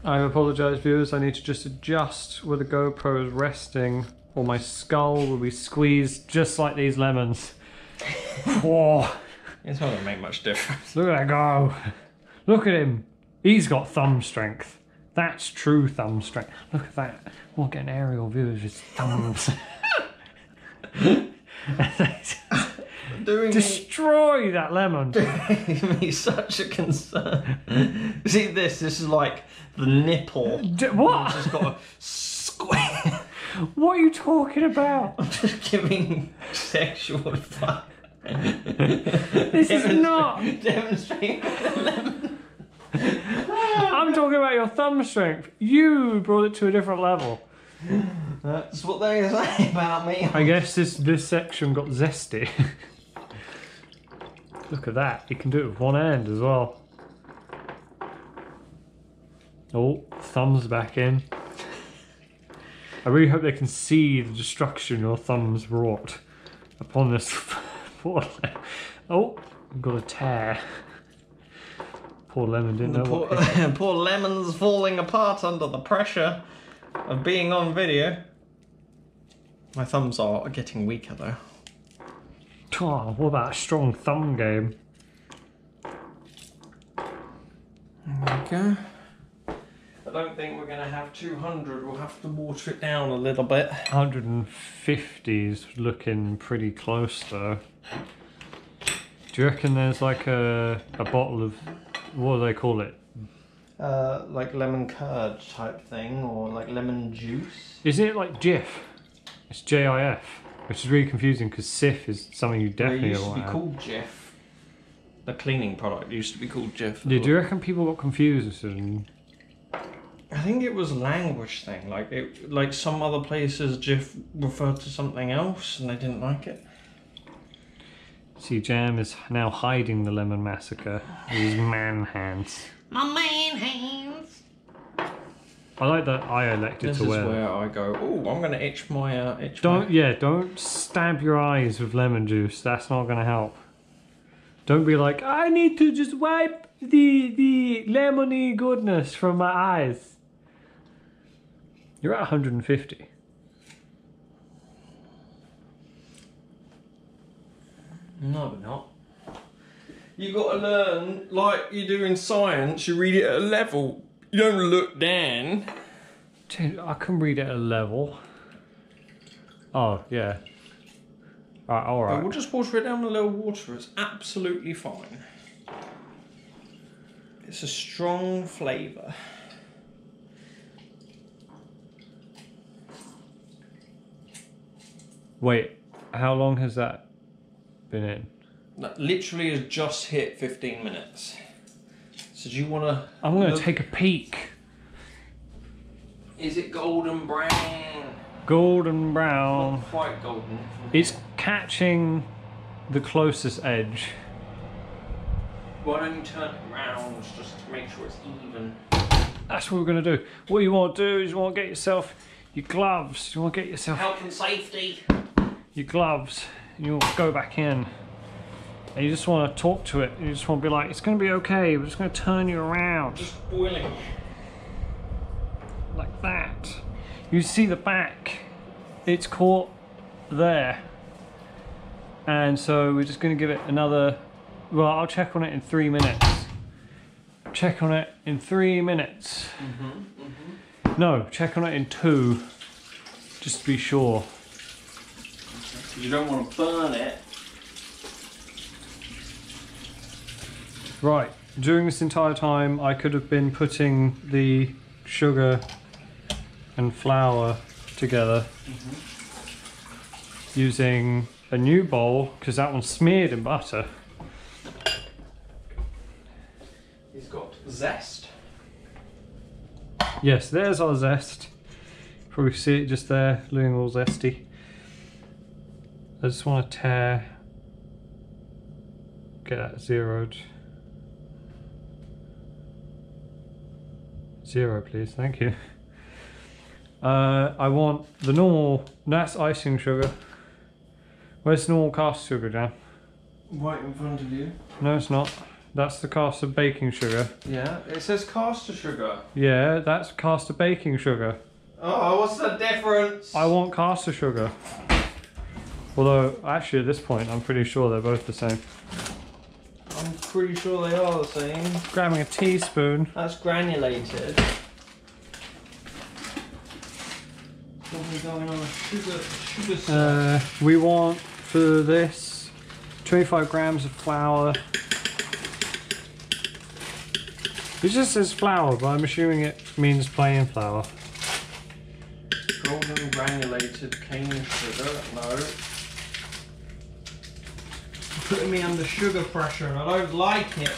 I apologise, viewers. I need to just adjust where the GoPro is resting, or my skull will be squeezed just like these lemons. Whoa! It's not going to make much difference. Look at that go! Look at him. He's got thumb strength. That's true thumb strength. Look at that. We'll get an aerial view of his thumbs. Destroy that lemon. Doing me such a concern. See this is like the nipple. What? Just got a square. What are you talking about? I'm just giving sexual advice. This is not demonstrating the lemon. I'm talking about your thumb strength. You brought it to a different level. That's what they say about me. I guess this section got zesty. Look at that. You can do it with one hand as well. Oh, thumbs back in. I really hope they can see the destruction your thumbs wrought upon this poor Oh, we've got a tear. Poor lemon didn't know what... Poor lemon's falling apart under the pressure of being on video. My thumbs are getting weaker though. Oh, what about a strong thumb game? There we go. I don't think we're going to have 200. We'll have to water it down a little bit. 150 is looking pretty close though. Do you reckon there's like a bottle of, what do they call it? Like lemon curd type thing, or like lemon juice. Isn't it like Jif? It's J-I-F, which is really confusing because Sif is something you definitely It used to want be to have. called Jif. The cleaning product used to be called Jif. Yeah, do you reckon people got confused? And... I think it was a language thing. Like some other places, Jif referred to something else, and they didn't like it. See, Jam is now hiding the lemon massacre with his man hands. My man hands. I like that I elected This to is wear. where I go. Oh, I'm gonna itch my itch. Don't stab your eyes with lemon juice. That's not gonna help. Don't be like, I need to just wipe the lemony goodness from my eyes. You're at 150. No, we're not. You got to learn, like you do in science. You read it at a level. You don't look down. Dude, I can read at a level. Oh yeah. All right. We'll just water it down with a little water. It's absolutely fine. It's a strong flavour. Wait, how long has that been in? That literally has just hit 15 minutes. So do you want to... I'm going to take a peek. Is it golden brown? Golden brown. Not quite golden. It's catching the closest edge. Why don't you turn it around just to make sure it's even? That's what we're going to do. What you want to do is you want to get yourself your gloves. You want to get yourself... Health and safety. Your gloves. You want to go back in. And you just want to talk to it. You just want to be like, it's going to be okay. We're just going to turn you around. Just boiling. Like that. You see the back. It's caught there. And so we're just going to give it another... Well, I'll check on it in 3 minutes. Check on it in 3 minutes. No, check on it in 2. Just to be sure. You don't want to burn it. Right, during this entire time I could have been putting the sugar and flour together using a new bowl because that one's smeared in butter. It's got zest. Yes, there's our zest. Probably see it just there, looking all zesty. I just want to get that zeroed. 0 please, thank you. I want the normal, that's icing sugar. Where's the normal caster sugar, Jam? Right in front of you. No it's not. That's the caster baking sugar. Yeah, it says caster sugar. Yeah, that's caster baking sugar. Oh, what's the difference? I want caster sugar. Although, actually at this point, I'm pretty sure they're both the same. I'm pretty sure they are the same. Grabbing a teaspoon. That's granulated. Probably going on a sugar set. We want, for this, 25 grams of flour. It just says flour, but I'm assuming it means plain flour. Golden granulated cane sugar, no. Putting me under sugar pressure and I don't like it.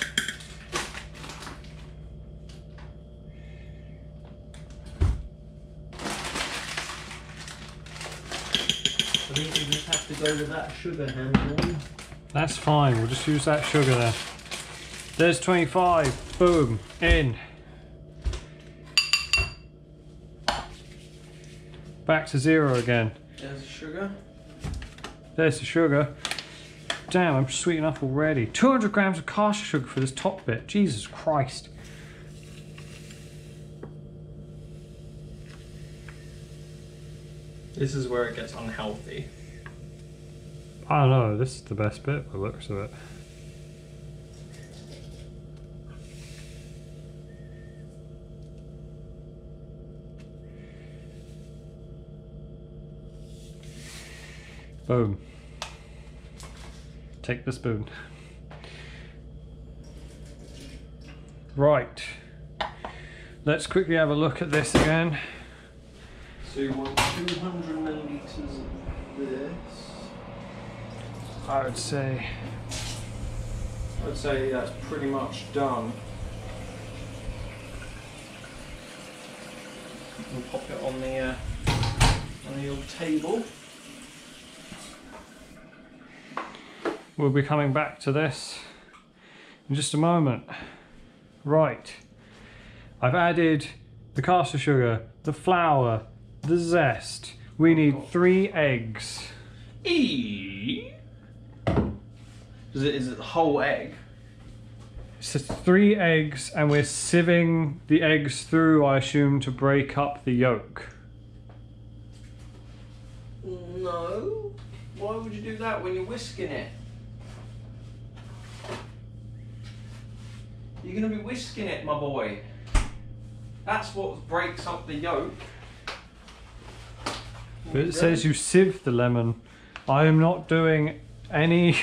I think we just have to go with that sugar handle. That's fine, we'll just use that sugar there. There's 25, boom, in. Back to 0 again. There's the sugar. There's the sugar. Damn, I'm sweet enough already. 200 grams of caster sugar for this top bit. Jesus Christ. This is where it gets unhealthy. I don't know, this is the best bit by the looks of it. Boom. Take the spoon. Right. Let's quickly have a look at this again. So you want 200 millilitres of this. I would say that's pretty much done. We'll pop it on the old table. we'll be coming back to this in just a moment. Right. I've added the caster sugar, the flour, the zest. We need 3 eggs. Is it the whole egg? So 3 eggs, and we're sieving the eggs through, I assume, to break up the yolk. No. Why would you do that when you're whisking it? You're going to be whisking it, my boy. That's what breaks up the yolk. But it says you sieve the lemon. I am not doing any...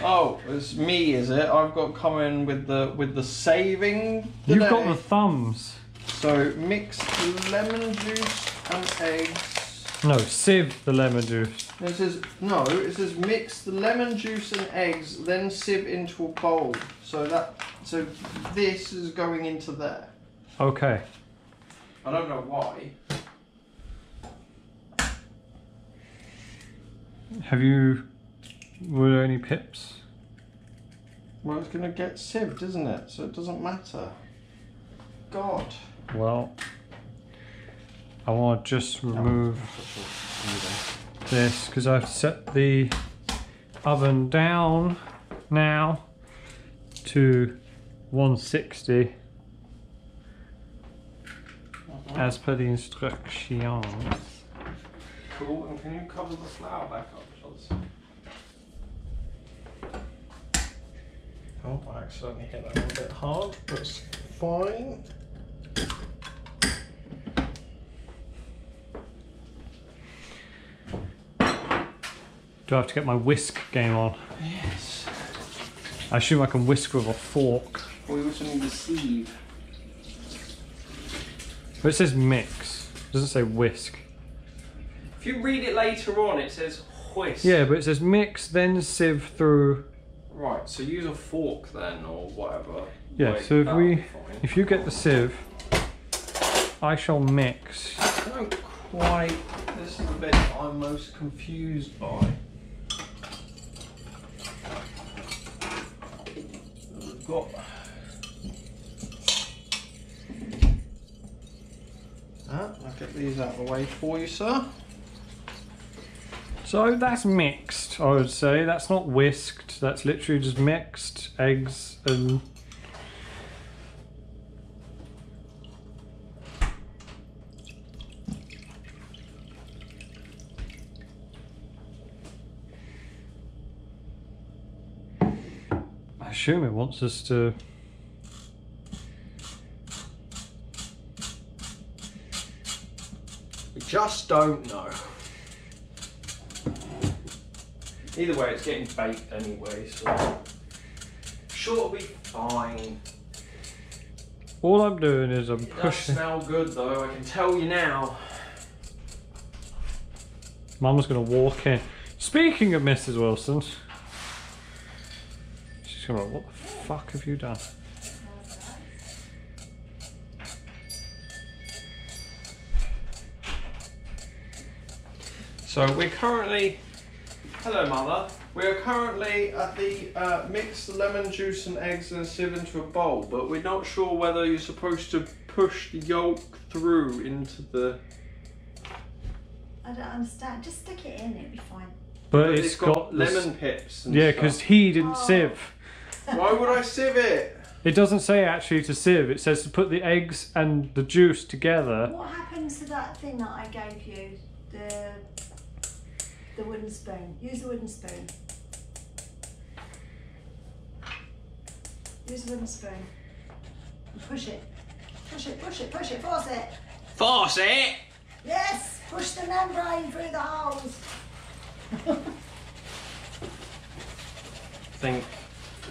Oh, it's me, is it? I've got to come in with the saving today. You've got the thumbs. So mix lemon juice and eggs No, sieve the lemon juice. It says no. It says mix the lemon juice and eggs, then sieve into a bowl. So this is going into there. Okay. I don't know why. Were there any pips? Well, it's gonna get sieved, isn't it? So it doesn't matter. God. Well, I want to just remove this because I've set the oven down now to 160 as per the instructions. Cool, and can you cover the flour back up, please? Oh, I accidentally hit that one a bit hard, but it's fine. Do I have to get my whisk game on? Yes. I assume I can whisk with a fork. We also need the sieve. But it says mix. It doesn't say whisk. If you read it later on, it says whisk. Yeah, but it says mix, then sieve through. Right, so use a fork then, or whatever. Yeah, like, so if you get the sieve, I shall mix. I don't quite. This is the bit I'm most confused by. We've got. I'll get these out of the way for you, sir. So that's mixed, I would say. That's not whisked. That's literally just mixed eggs and. I assume it wants us to. We just don't know. Either way, it's getting baked anyway, so sure it'll be fine. All I'm doing is I'm It does pushing. smell good though, I can tell you now. Mum's gonna walk in. Speaking of Mrs. Wilson, she's gonna go, what the fuck have you done? So we're currently, hello mother, we are currently at the mix the lemon juice and eggs and sieve into a bowl, but we're not sure whether you're supposed to push the yolk through into the... I don't understand. Just stick it in, it'll be fine. But it's got this- lemon pips and Yeah, stuff. because he didn't sieve. Why would I sieve it? It doesn't say actually to sieve. It says to put the eggs and the juice together. What happened to that thing that I gave you? The wooden spoon. Use the wooden spoon. Use the wooden spoon. And push it. Push it, push it, push it, force it. Force it! Yes! Push the membrane through the holes. I think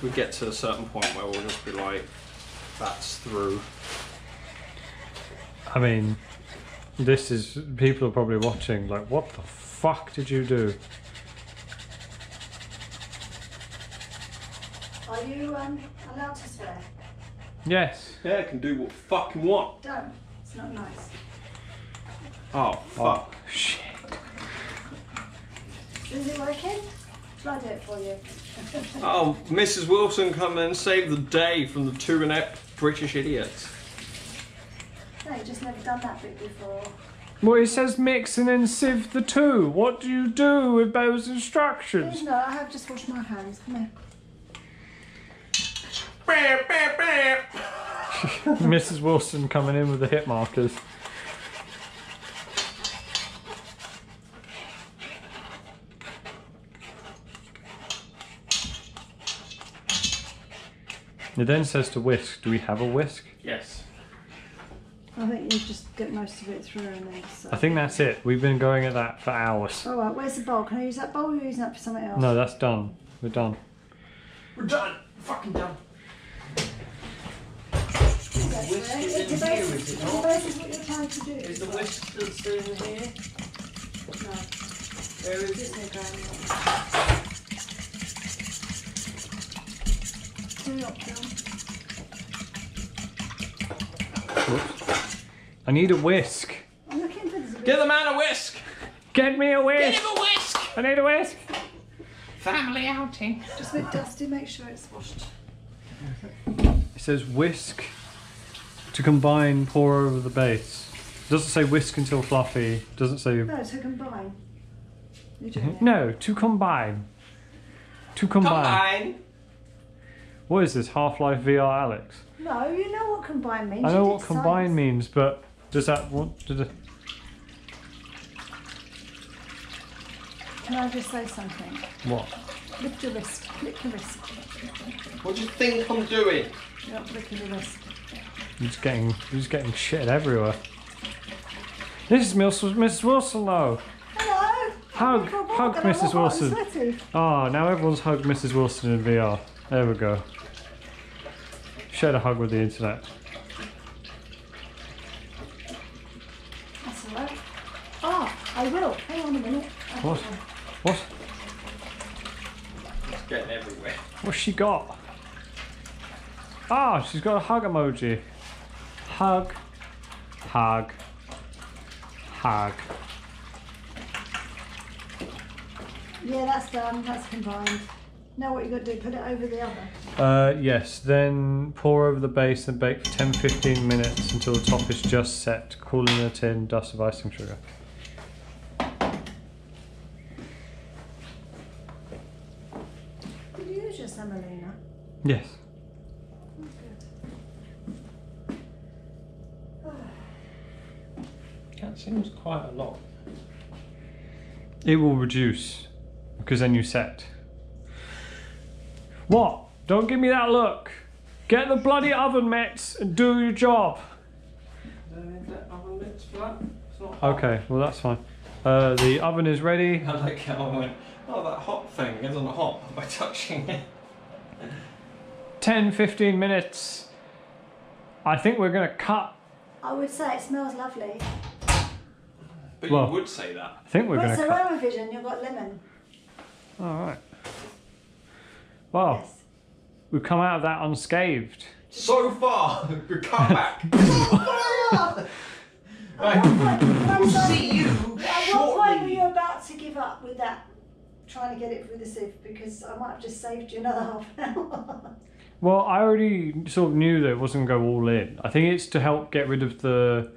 we get to a certain point where we'll just be like, that's through. I mean, this is, people are probably watching like, what the fuck did you do? Are you allowed to swear? Yes. Yeah, I can do what fucking what. Don't. It's not nice. Oh, fuck. Shit. Is it working? Shall I do it for you? Oh, Mrs. Wilson come and save the day from the two inept British idiots. No, you've just never done that bit before. Well, it says mix and then sieve the two. What do you do with those instructions? Please no, I have just washed my hands. Come here. Mrs. Wilson coming in with the hit markers. It then says to whisk. Do we have a whisk? Yes. I think you just get most of it through and then just... I think that's it. We've been going at that for hours. Alright, where's the bowl? Can I use that bowl or are you using that for something else? No, that's done. We're done. We're done. Fucking done. Whisk is in here, is it not? This is what you're trying to do. Is the whisk still in here? Where is it? It's no going on. Whoops. I need a whisk. I'm looking for this. Get the man a whisk! Get me a whisk! Get him a whisk! I need a whisk! Family outing. Just a bit dusty, make sure it's washed. It says whisk to combine, pour over the base. It doesn't say whisk until fluffy. It doesn't say... No, to combine. You're doing it. No, to combine. To combine. Combine! What is this, Half-Life VR Alex? No, you know what combine means. I You know did what combine science. means, but does that... What, does it... Can I just say something? What? Lift your wrist. Lift your wrist. What do you think I'm doing? You're not licking your wrist. You're just getting shit everywhere. This is Mrs. Wilson, though. Hello. Hug Mrs. Wilson. Oh, now everyone's hugged Mrs. Wilson in VR. There we go. Shared a hug with the internet. That's alright. Oh, I will. Hang on a minute. What? What? It's getting everywhere. What's she got? Ah, she's got a hug emoji. Hug. Hug. Hug. Yeah, that's done. That's combined. Now what you got to do? Put it over the other. Yes, then pour over the base and bake for 10-15 minutes until the top is just set. Cool in a tin, dust of icing sugar. Did you use your semolina? Yes. Oh, That seems quite a lot. It will reduce because then you set. What? Don't give me that look. Get the bloody oven mitts and do your job. Okay, well that's fine. The oven is ready. I like how I went, oh, that hot thing isn't hot by touching it. 10-15 minutes. I think we're gonna cut. I would say it smells lovely. But Well, you would say that. I think we're Well, gonna it's cut. aroma vision. You've got lemon. Alright. Well, Yes. we've come out of that unscathed. So far, we come back. We'll see you At what point were shortly. you about to give up with that? Trying to get it through the sieve, because I might have just saved you another half an hour. Well, I already sort of knew that it wasn't going to go all in. I think it's to help get rid of the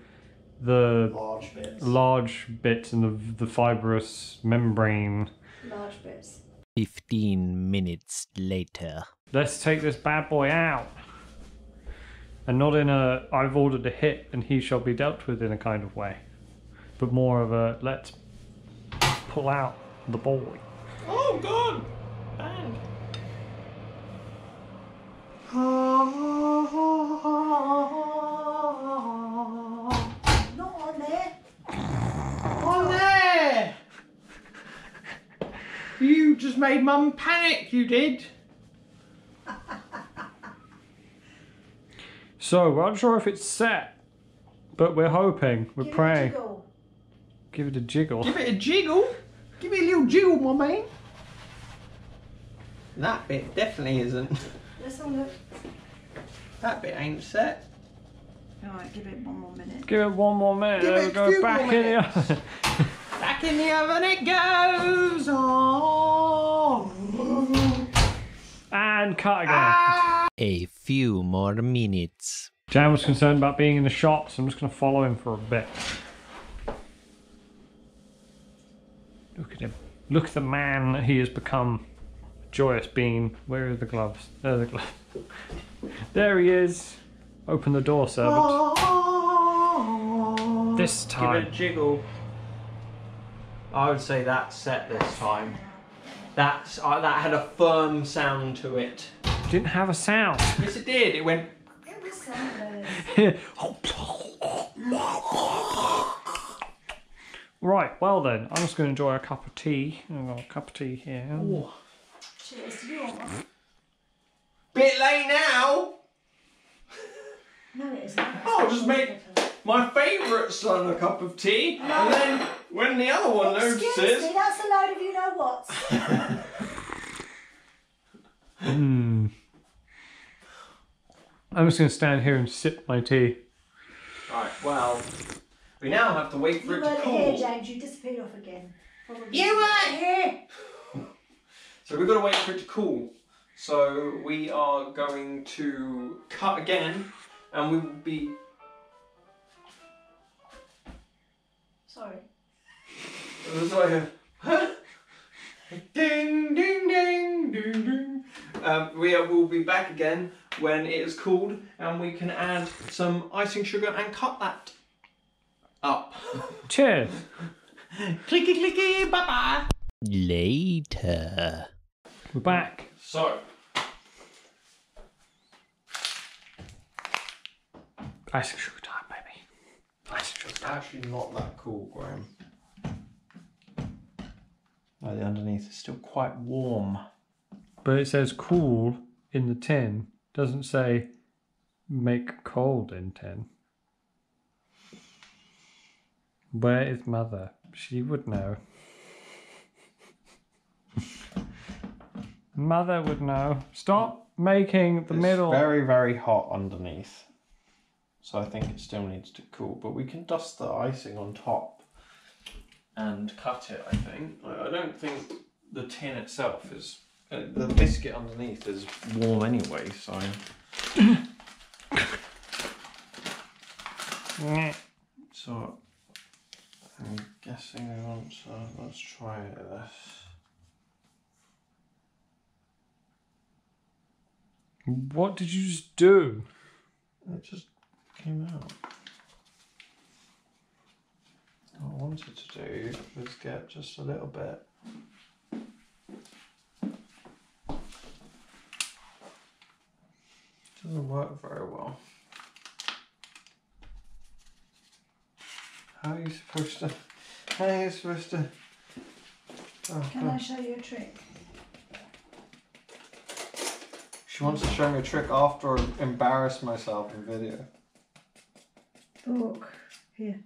Large bits. large bits and the fibrous membrane. Large bits. 15 minutes later. Let's take this bad boy out. And not in a I've ordered a hit and he shall be dealt with in a kind of way. But more of a let's pull out the boy. Oh, God! Bang. Not on there. On there! You just made Mum panic, you did. So we're unsure if it's set, but we're hoping, we're Give it a praying. jiggle. Give it a jiggle. Give it a jiggle. Give it a little jiggle, my man. That bit definitely isn't. Let's all look. That bit ain't set. Alright, give it one more minute. Give it one more minute. Give There it we go. two Back more in the minutes. oven. Back in the oven it goes. Oh. And cut again. Ah. A few more minutes. Jan was concerned about being in the shop, so I'm just going to follow him for a bit. Look at him. Look at the man that he has become. Joyous being. Where are the gloves? There are the gloves. There he is. Open the door, servant. This Give it time. a jiggle. I would say that's set this time. That had a firm sound to it. Didn't have a sound. Yes, it did. It went. It was soundless. Right, well then, I'm just going to enjoy a cup of tea. I've got a cup of tea here. Oh. Cheers. Do you want one? Bit late now. No, it isn't. Oh, just make- my favourite son a cup of tea, and then when the other one notices... Excuse me, that's a load of you-know-whats. I'm just going to stand here and sip my tea. Right, well, we now have to wait for it to You cool. weren't here, James. You disappeared off again. Probably. You weren't here! So we've got to wait for it to cool. So we are going to cut again, and we will be... Sorry. It was like a... ding, ding, ding, ding, ding. We will be back again when it is cooled, and we can add some icing sugar and cut that up. Cheers. Clicky, clicky, bye-bye. Later. We're back. So, Icing sugar time, baby. Icing sugar it's time. actually not that cool, Graham. Oh, the underneath is still quite warm. But it says cool in the tin. Doesn't say make cold in tin. Where is Mother? She would know. Mother would know. Stop making the middle. It's very, very hot underneath. So I think it still needs to cool. But we can dust the icing on top and cut it, I think. I don't think the tin itself is... the biscuit underneath is warm anyway, so... So, I'm guessing we want to... Let's try this. What did you just do? It just came out. What I wanted to do was get just a little bit. Doesn't work very well. How are you supposed to? How are you supposed to? Oh, Can I show you a trick? She wants to show me a trick after I embarrass myself in video. Look. Here.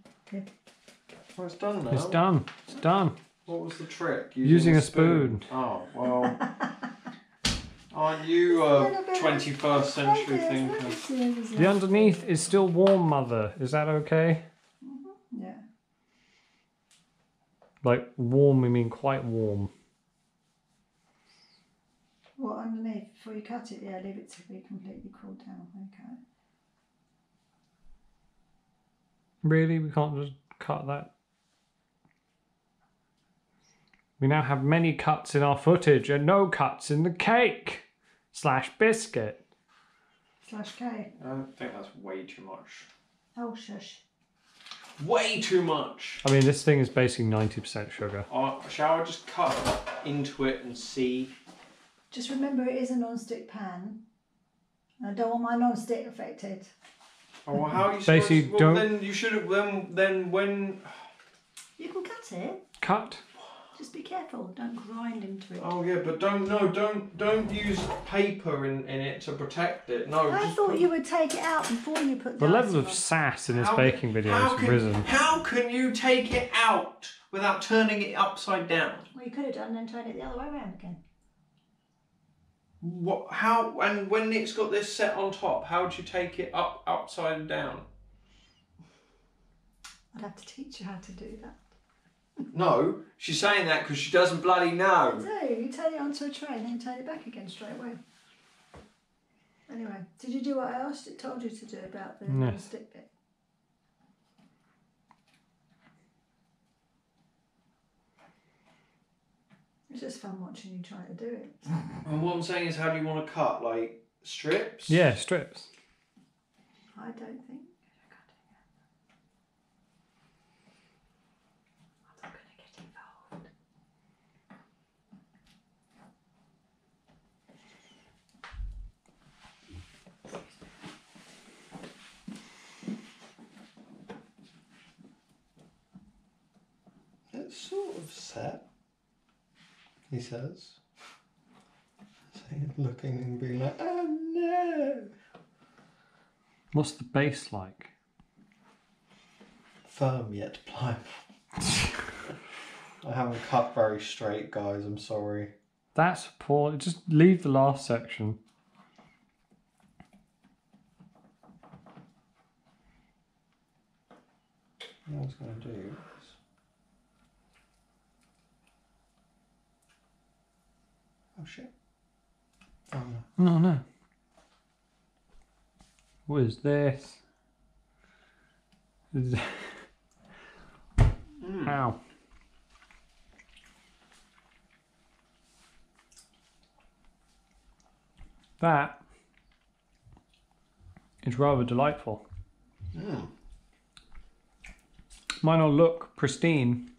Well, it's done now. It's done. It's done. What was the trick? Using a spoon. Oh, well. Aren't you a 21st century thinker? The underneath is still warm, Mother. Is that okay? Yeah. Like warm, I mean quite warm. What, underneath? Before you cut it? Yeah, leave it to be completely cooled down. Okay. Really? We can't just cut that? We now have many cuts in our footage and no cuts in the cake / biscuit. / cake. I think that's way too much. Oh, shush. Way too much! I mean, this thing is basically 90% sugar. Shall I just cut into it and see? Just remember it is a non-stick pan. I don't want my non-stick affected. Oh, well, how are you Basically, supposed to... Well, don't- then you should have... Then when... You can cut it. Cut. Just be careful. Don't grind into it. Oh, yeah, but don't use paper in it to protect it. No, I just thought put... you would take it out before you put The level icing of on. sass in this How- baking video how has can- risen. How can you take it out without turning it upside down? Well, you could have done and then turn it the other way around again. What? How? And when it's got this set on top, how do you take it upside down? I'd have to teach you how to do that. No, she's saying that because she doesn't bloody know. So you turn it onto a tray and then turn it back again straight away. Anyway, did you do what I told you to do about the No. stick bit? It's just fun watching you try to do it. And what I'm saying is, how do you want to cut? Like strips? Yeah, strips. I don't think. I'm not going to get involved. It's sort of set, he says. Looking and being like, oh no. What's the base like? firm yet, pliable. I haven't cut very straight, guys. I'm sorry. That's poor. Just leave the last section. What I was going to do is... Oh shit. Oh no. No, no. What is this? Ow. That is rather delightful. Mm. Might not look pristine.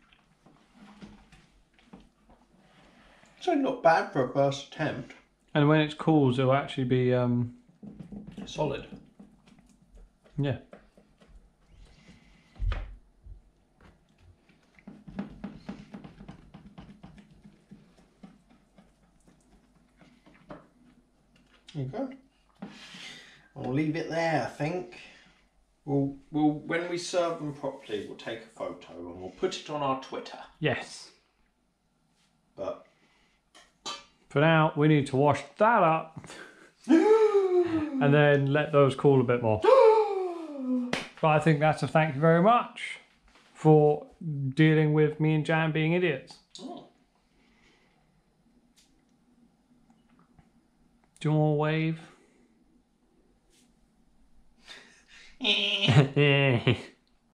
So not bad for a first attempt. And when it's cooled, it'll actually be, Solid. yeah. There you go. I'll leave it there, I think. We'll when we serve them properly, we'll take a photo and we'll put it on our Twitter. Yes. But For now, we need to wash that up. And then let those cool a bit more. But I think that's a thank you very much for dealing with me and Jan being idiots. oh. Do you want a wave?